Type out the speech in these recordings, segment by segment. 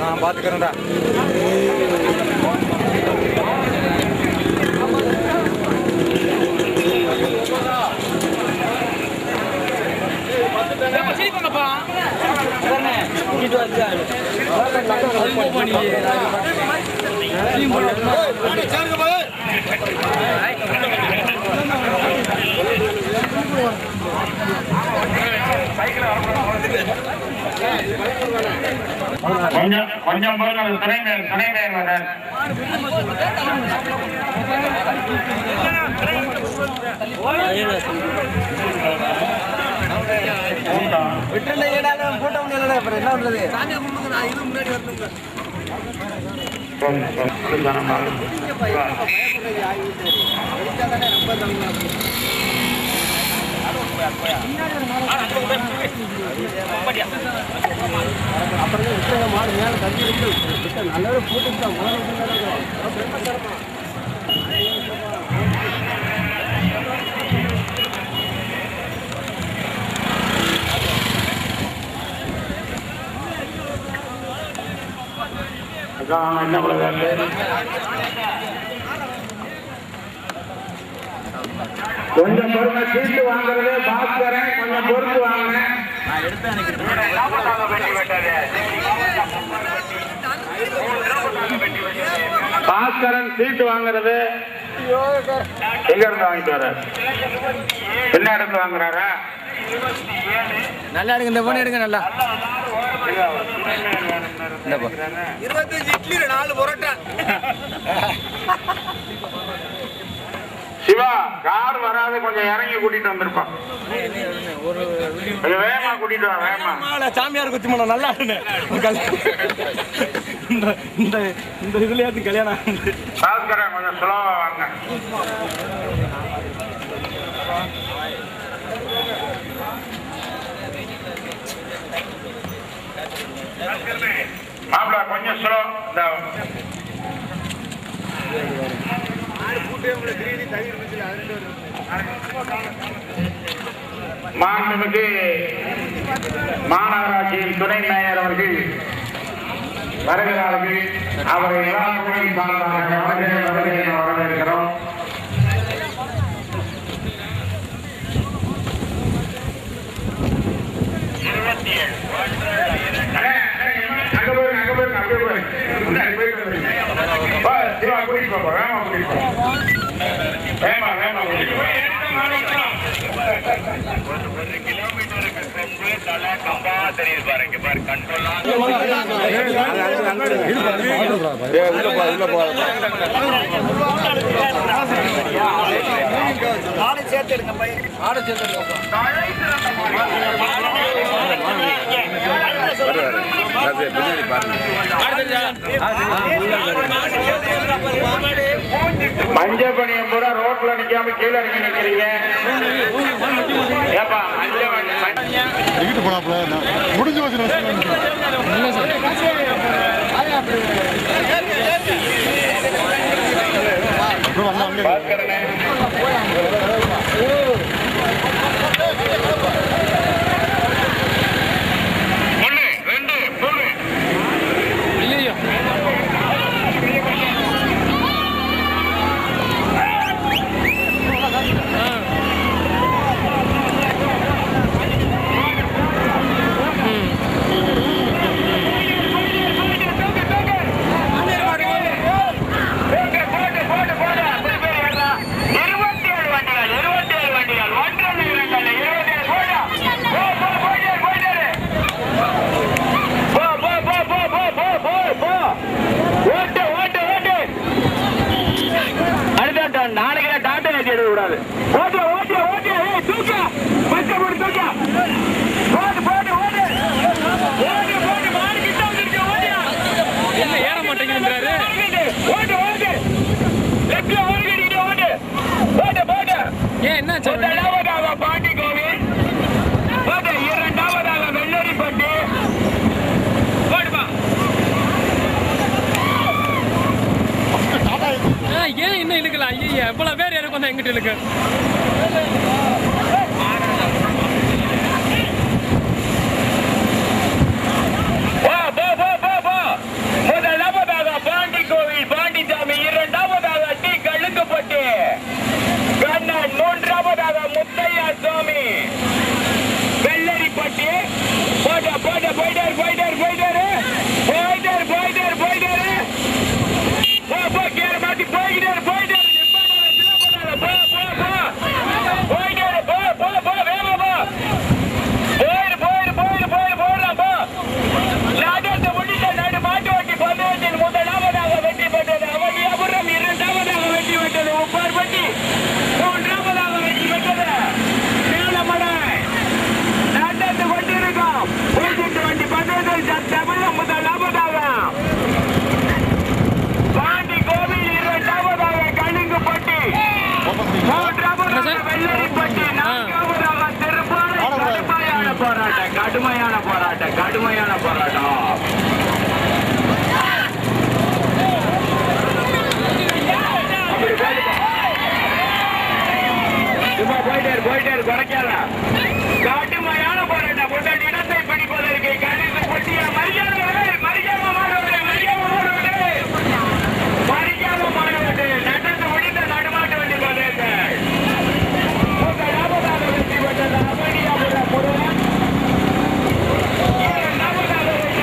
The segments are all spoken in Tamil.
நான் பாத்துக்கிறேன்டா. கொஞ்சம் துணை வர விட்டுல ஏடாலும் போட்ட முடியல. அப்புறம் என்ன பண்றது? அப்புறம் மாடு மேல தண்ணி இருக்கு. நல்ல போட்டு என்ன கொஞ்சம் பொறுமை சீட்டு வாங்குறது பாஸ்கரன் கொஞ்சம் பொறுத்து வாங்க. பாஸ்கரன் சீட்டு வாங்குறது எங்க இருந்து வாங்கிட்டு வர? என்ன இடத்துல வாங்குறாரா? நல்லா எடுங்க. இந்த போன எடுங்க. நல்லா 25 இட்லி 4 பரோட்டா. சிவா கார் வராது, கொஞ்சம் இறங்கி கூட்டிட்டு வந்திருப்பான். வேகமா கூட்டிட்டு வா. வேகமா சாமியார் குச்சி மனம் நல்லா இந்த இதுலயாச்சும் கல்யாணம். பாஸ்கரன் கொஞ்சம் ஸ்லோவா வாங்க. மாப்பிள கொஞ்சம் ஸ்லோ. மாண்புமிகு மாநகராட்சியின் துணை மேயர் அவர்கள் வருகிறார்கள். அவரை எல்லாருக்கும் சார்பாக வரவேற்கிறோம். மஞ்சப்பணியம் பூரா ரோட்ல நிக்காம கீழே இறங்கி நிக்கிறீங்க. முடிஞ்சு என்ன ஏற மாட்டேங்கிறாரு ஏன் என்ன பாண்டி கோவில் இரண்டாவதாக வெள்ளரிப்பட்டு ஏன் இன்னும் இழுக்கல ஐயா எவ்வளவு பேர் எனக்கு வந்து எங்கிட்ட இழுக்கு முதலாவதாக பாண்டி கோவில் பாண்டிசாமி இரண்டாவதாக டி கழுக்கப்பட்டு கண்ணன் மூன்றாவதாக முத்தையா சுவாமி வெள்ளரிப்பட்டி போயிட்டாரு மாத்தி போய்கிட்டாரு முதலாவதாக வெற்றி பெற்றது அவனியாபுரம் இரண்டாவதாக வெற்றி பெற்றது உப்பார்பட்டி மூன்றாவதாக வெற்றி பெற்றது மேலமடை நடந்து கொண்டிருக்கோம் வண்டி பந்தயத்தில் தமிழகம் முதலாவதாக பாண்டி கோவில் இரண்டாவதாக கலிங்குப்பட்டி மூன்றாவதாக வெள்ளரிப்பட்டி நான்காவதாக திருப்பாறை கடுமையான போராட்டம் போயிட்டாரு குறைக்காத கடுமையான போராட்டம் முதல் இடத்தை பிடிப்பதற்கு கணித போட்டிய மரியாதை நடந்து முடிந்த நடுமாட்டு வண்டி பந்தயத்தை முதலாவதாக வெற்றி பெற்றது அவனியாபுரம் முருகன் இரண்டாவதாக வெற்றி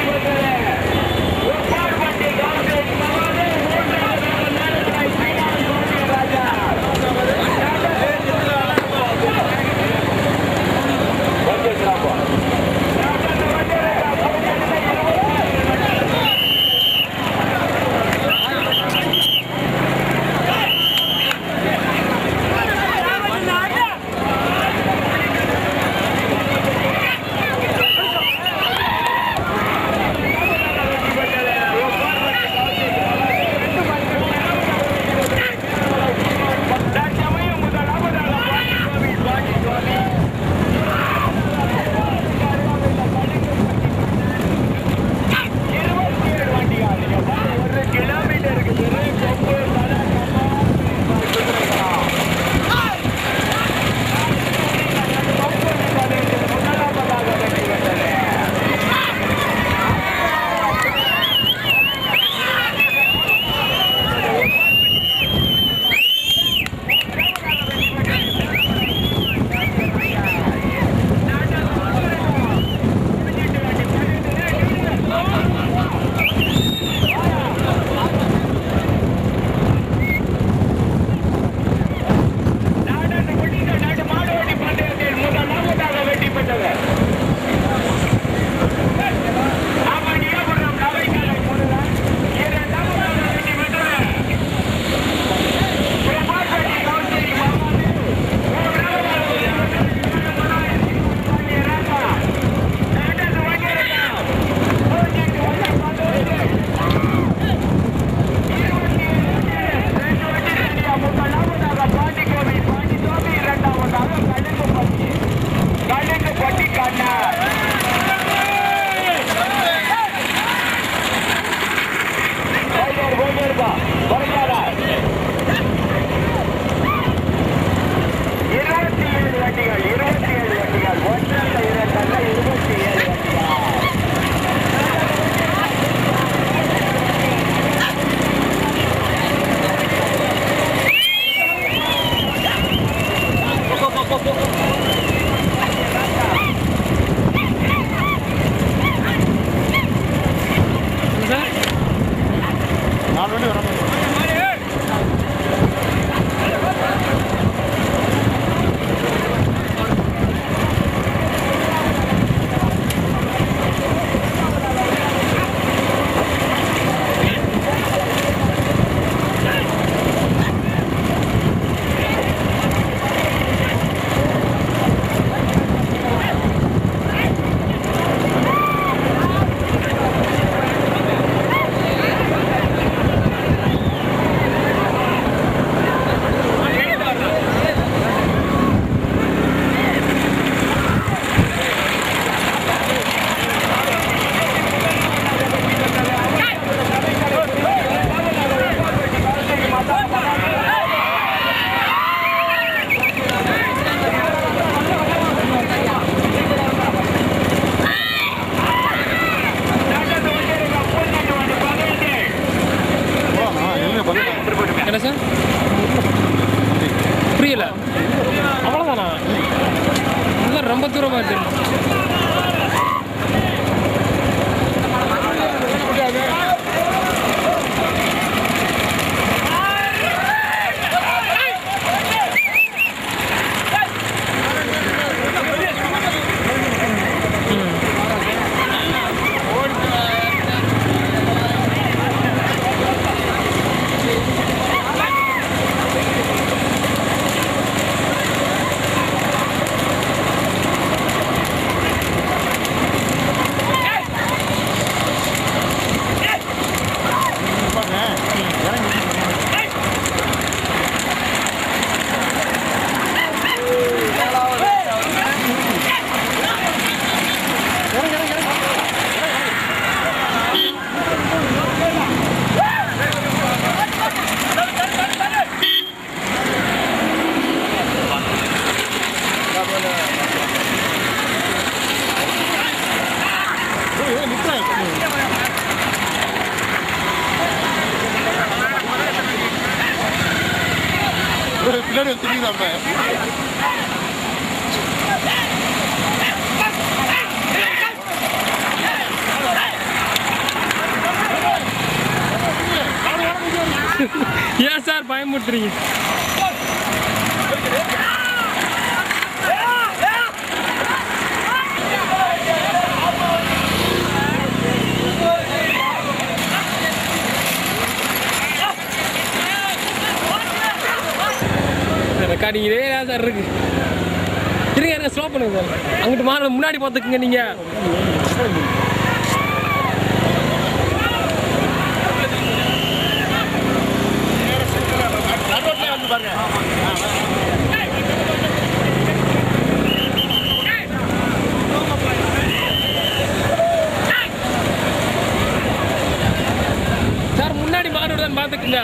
பின்னாடி தெரியுதாம ஏன் சார் பயமுறுத்துறீங்க? ரெக்கார்டிங் இதே சார் இருக்கு. இருங்க ஸ்லோ பண்ணுங்க சார். அங்கிட்டு மாற முன்னாடி பார்த்துக்குங்க நீங்க. சார் முன்னாடி மாறுதான் பார்த்துக்குங்க.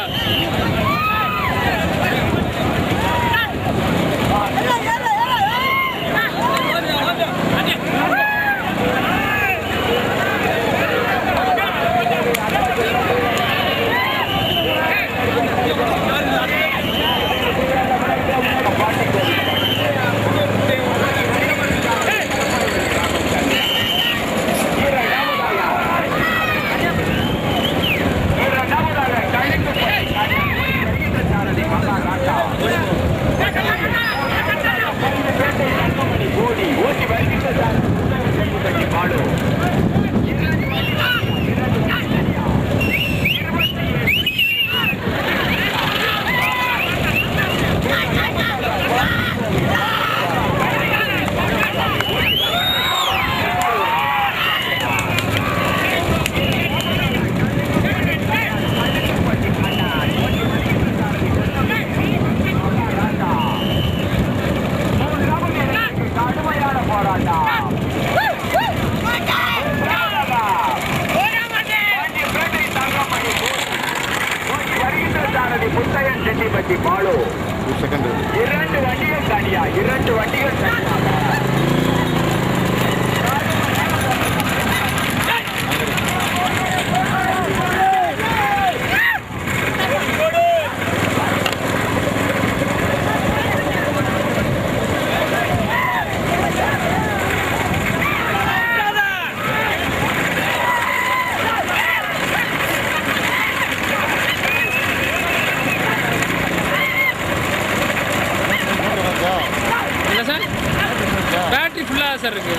இரண்டு வண்டிகள் தனியா பேட்டரி ஃபுல்லாக சார் இருக்கு.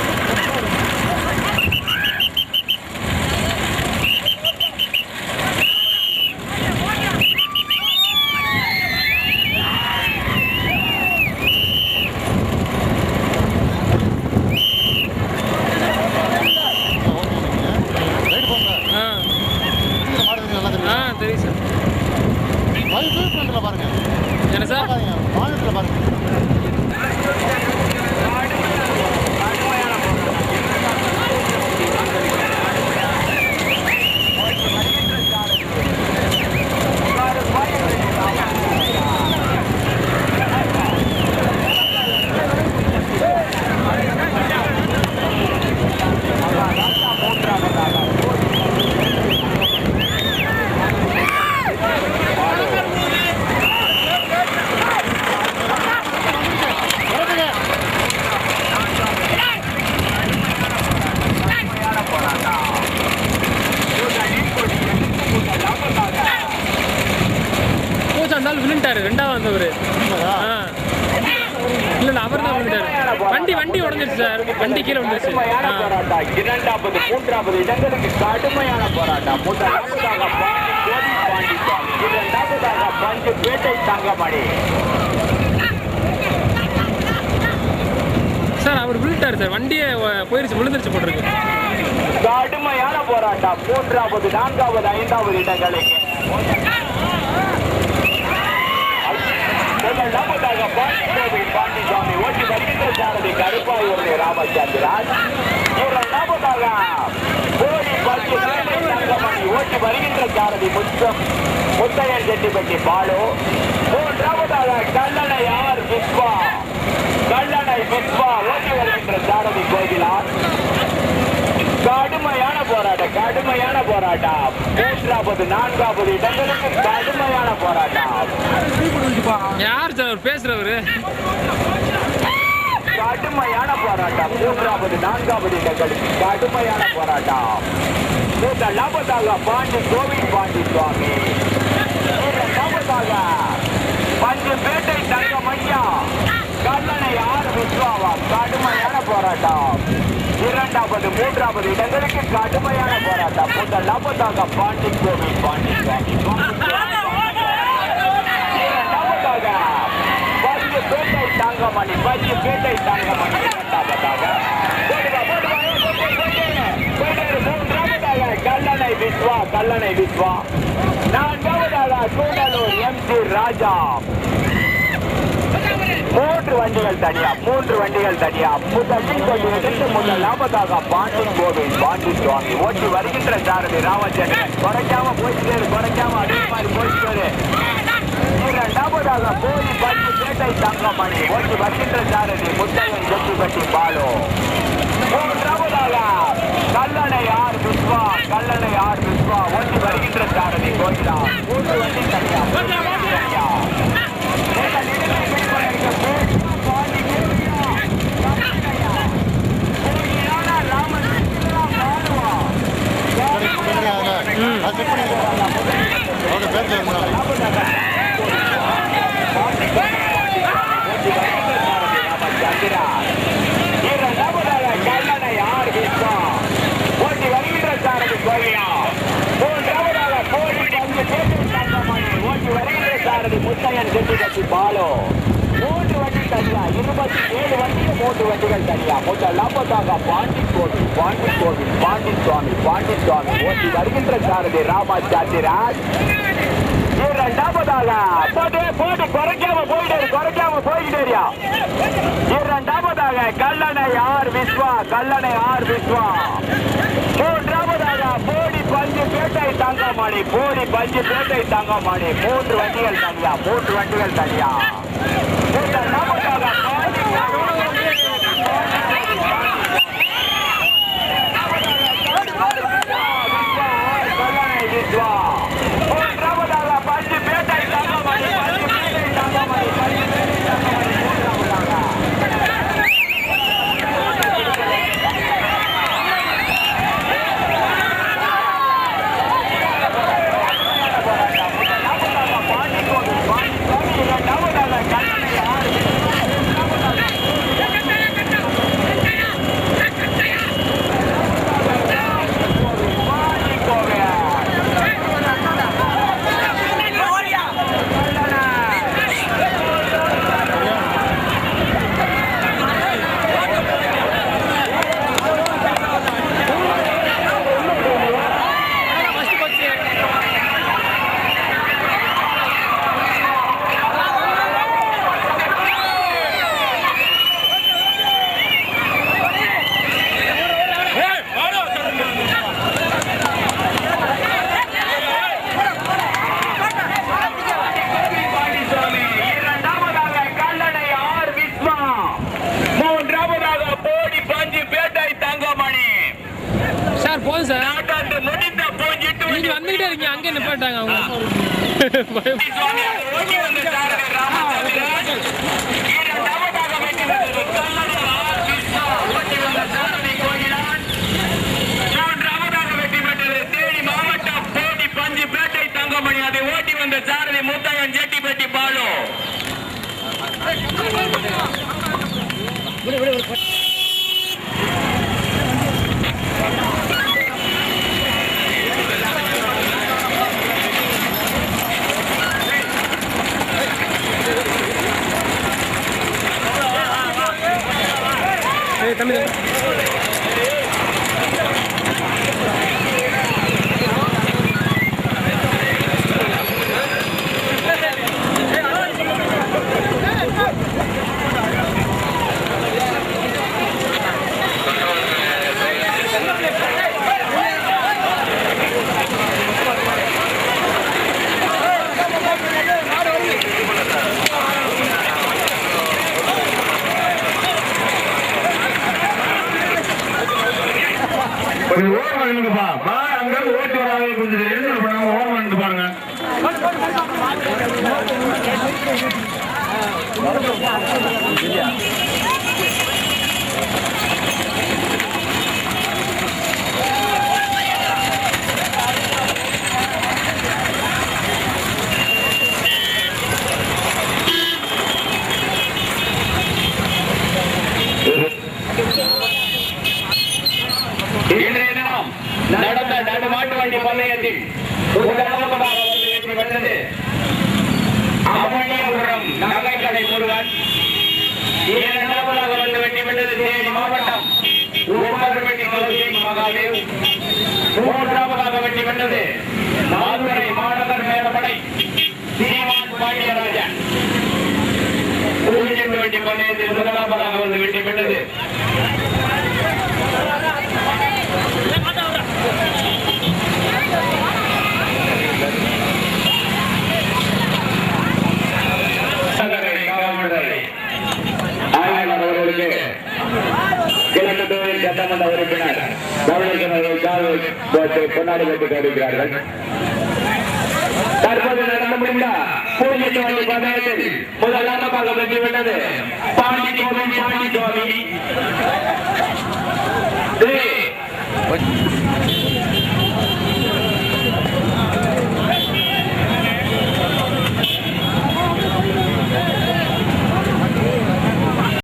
தெரியும் சார். என்ன சார் பாருங்க விழுந்துருச்சு சார். வண்டி கீழே விழுந்துருச்சு. கடுமையான போராட்டம். இரண்டாவது மூன்றாவது இடங்களுக்கு கடுமையான போராட்டம். முதலாவதாக பாண்டிசாமி, இரண்டாவதாக பஞ்சுப்பேட்டை தங்கமணி. சார் அவர் விழுட்டாரு சார். வண்டியே போயிருச்சு, விழுந்துருச்சு போட்டிருக்கு. கடுமையான போராட்டம். மூன்றாவது நான்காவது ஐந்தாவது இடங்களுக்கு முதலாவதாக பாண்டிசாமி ஓட்டி வருகின்ற சாரதி கருப்பாயூர் ராமச்சந்திரன். இரண்டாவதாக கோடி பஞ்சுப்பேட்டை தங்கமணி ஓட்டி வருகின்ற சாரதி முத்தையன் செட்டிப்பட்டி பாலு. மூன்றாவதாக கல்லணை ஆர் விஸ்வா ஓட்டி வருகின்ற சாரதி கோகிலான். கடுமையான போராட்டம். மூன்றாவது நான்காவது இடங்களுக்கு கடுமையான போராட்டம். யார் சார் அவர் பேசுறவரு? கடுமையான போராட்டம். மூன்றாவது நான்காவது இடங்களுக்கு கடுமையான போராட்டம். முதலாவதாக பாண்டிசுவாமி, இரண்டாவதாக பஞ்சுப்பேட்டை தங்கமணியா, கல்லணை ஆர் விஸ்வாவா. கடுமையான போராட்டம். இரண்டாவது மூன்றாவது இடங்களுக்கு கடுமையான போராட்டம். முதலாவதாக பாண்டிசுவாமி, இரண்டாவதாக பஞ்சுப்பேட்டை தங்கமணி. இரண்டாவதாக மூன்றாவதாக கல்லணை விஸ்வா. நான்காவதாக கூடலூர் MC ராஜா. மூன்று வண்டிகள் தனியா. முதலாவதாக பாண்டிசுவாமி ஓட்டி வருகின்ற சாரதி ராமச்சந்திரன். குறைக்காம அதே மாதிரி போயிட்டு. இரண்டாவதாக கோடி பஞ்சுப்பேட்டை தங்கமணி ஓட்டி வருகின்ற சாரதி முத்தையன் செட்டிப்பட்டி பாலு. மூன்றாவதாக கல்லணை ஆர் விஸ்வா ஓட்டி வருகின்ற சாரதி கோயிலா. மூன்று வண்டி தனியா. முத்தையன் செட்டிப்பட்டி பாலு. மூன்று வண்டி தனியா. 27 வண்டியும் மூன்று வண்டிகள் தனியா. முதலாவதாக பாண்டிசுவாமி ஓட்டி வருகின்ற சாரதி ராமச்சந்திரன். இரண்டாவதாக குறைக்காம போயிட்டேரியா. இரண்டாவதாக கல்லணை ஆர் விஸ்வா. மூன்றாவதாக போடி பஞ்சுப்பேட்டை தங்கமணி. மூன்று வண்டிகள் தனியா. முதலாவதாக மூன்றாவதாக பஞ்சுப்பேட்டை தங்கமணி. போதும் சார். நீங்க வந்துகிட்டே இருக்கீங்க, அங்கே நிப்பாட்டாங்க அவங்க. அதை ஓட்டி வந்த சாரதி முத்தையன் செட்டிப்பட்டி பாலு. கொஞ்சம் ஓரம் நின்னுங்கப்பா. அங்க ஓட்டு வராங்க, கொஞ்சம் எழுந்து பண்ணாங்க, ஓரம் நின்று பாருங்க. நடந்த நடுமாட்டு வண்டி பந்தயத்தில் முதலாவதாக வந்து வெற்றி பெற்றது அமணியபுரம் நகைக்கடை முருகன். இரண்டாவதாக வந்து வெற்றி பெற்றது தேனி மாவட்டம் உமார்பட்டி கௌசிக் மகாதேவ். மூன்றாவதாக வெற்றி பெற்றது மதுரை மாநகர் மேலப்படை சீமான் பாண்டியராஜன். வண்டி பந்தயத்தில் முதலாவதாக வந்து வெற்றி பெற்றது சட்டமன்ற உறுப்பினர் கொண்டாடி வைத்துக் கொண்டிருக்கிறார்கள். தற்போது நடந்து முடிந்த பூஜ்ஜிய வண்டி பந்தயத்தில் முதலாவதாக வெற்றி பெற்றது பாண்டி சுவாமி